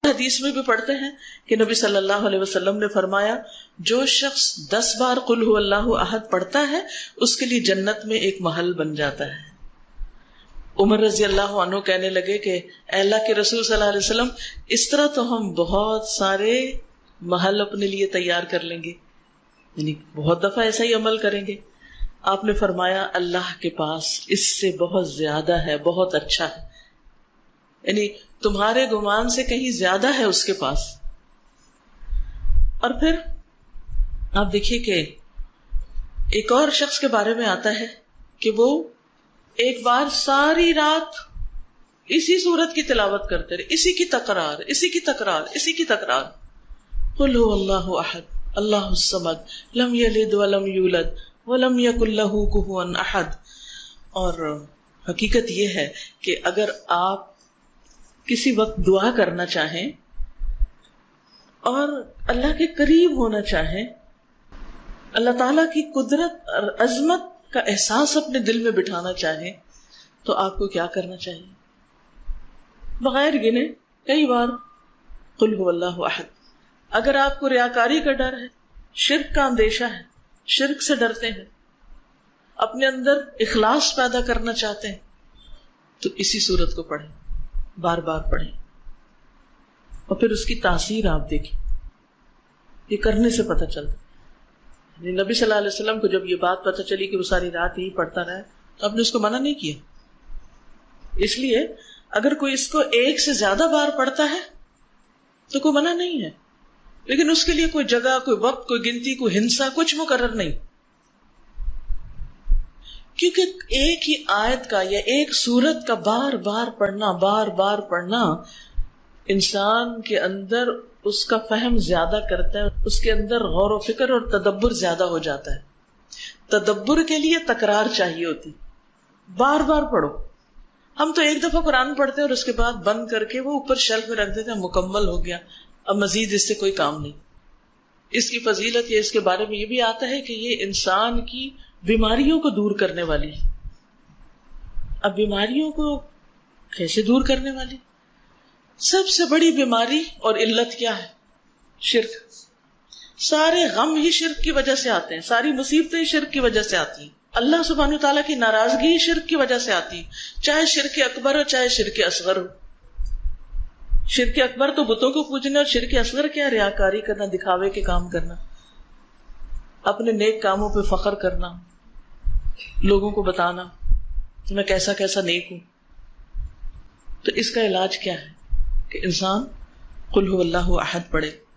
حدیث میں بھی پڑھتے ہیں کہ نبی صلی اللہ علیہ وسلم نے فرمایا جو شخص 10 بار قل هو اللہ احد پڑھتا ہے اس کے لیے جنت میں ایک محل بن جاتا ہے. عمر رضی اللہ عنہ کہنے لگے کہ اے اللہ کے رسول صلی اللہ علیہ وسلم اس طرح تو ہم بہت سارے محل اپنے لیے تیار کر لیں گے، یعنی بہت دفعہ ایسا ہی عمل کریں گے. آپ نے فرمایا اللہ کے پاس اس سے بہت زیادہ ہے، بہت اچھا ہے، یعنی تمہارے گمان سے کہیں زیادہ ہے اس کے پاس. اور پھر آپ دیکھیے کہ ایک اور شخص کے بارے میں آتا ہے کہ وہ ایک بار ساری رات اسی سورت کی تلاوت کرتے رہے، اسی کی تکرار، اسی کی تکرار، اسی کی تکرار. قل هو اللہ احد اللہ الصمد لم یلد ولم یولد ولم یکن لہ کفوا احد. اور حقیقت یہ ہے کہ اگر آپ کسی وقت دعا کرنا چاہیں اور اللہ کے قریب ہونا چاہیں، اللہ تعالیٰ کی قدرت اور عظمت کا احساس اپنے دل میں بٹھانا چاہیں تو آپ کو کیا کرنا چاہیے؟ بغیر گنے کئی بار قل هو اللہ احد. اگر آپ کو ریاکاری کا ڈر ہے، شرک کا اندیشہ ہے، شرک سے ڈرتے ہیں، اپنے اندر اخلاص پیدا کرنا چاہتے ہیں تو اسی صورت کو پڑھیں، بار بار پڑھیں، اور پھر اس کی تاثیر آپ دیکھیں. یہ کرنے سے پتہ چلتا. نبی صلی اللہ علیہ وسلم کو جب یہ بات پتہ چلی کہ وہ ساری رات ہی پڑھتا رہا تو آپ نے اس کو منع نہیں کیا. اس لیے اگر کوئی اس کو ایک سے زیادہ بار پڑھتا ہے تو کوئی منع نہیں ہے، لیکن اس کے لیے کوئی جگہ، کوئی وقت، کوئی گنتی، کوئی ہنسا کچھ مقرر نہیں. کیونکہ ایک ہی آیت کا یا ایک سورت کا بار بار پڑھنا انسان کے اندر اس کا فہم زیادہ کرتا ہے، اس کے اندر غور و فکر اور تدبر زیادہ ہو جاتا ہے. تدبر کے لیے تکرار چاہیے ہوتی، بار بار پڑھو. ہم تو ایک دفعہ قرآن پڑھتے ہیں اور اس کے بعد بند کر کے وہ اوپر شیلف میں رکھ دیتے ہیں، مکمل ہو گیا، اب مزید اس سے کوئی کام نہیں. اس کی فضیلت یا اس کے بارے میں یہ بھی آتا ہے کہ یہ انسان کی بیماریوں کو دور کرنے والی ہے. اب بیماریوں کو کیسے دور کرنے والی؟ سب سے بڑی بیماری اور علت کیا ہے؟ شرک. سارے غم ہی شرک کی وجہ سے آتے ہیں، ساری مصیبتیں شرک کی وجہ سے آتی ہیں. اللہ سبحانہ وتعالیٰ کی ناراضگی شرک کی وجہ سے آتی، چاہے شرک اکبر ہو چاہے شرک اصغر ہو. شرک اکبر تو بتوں کو پوجنا، اور شرک اصغر کیا؟ ریاکاری کرنا، دکھاوے کے کام کرنا، اپنے نیک کاموں پہ فخر کرنا، لوگوں کو بتانا کہ میں کیسا کیسا نیک ہوں. تو اس کا علاج کیا ہے کہ انسان قل هو اللہ احد پڑھے.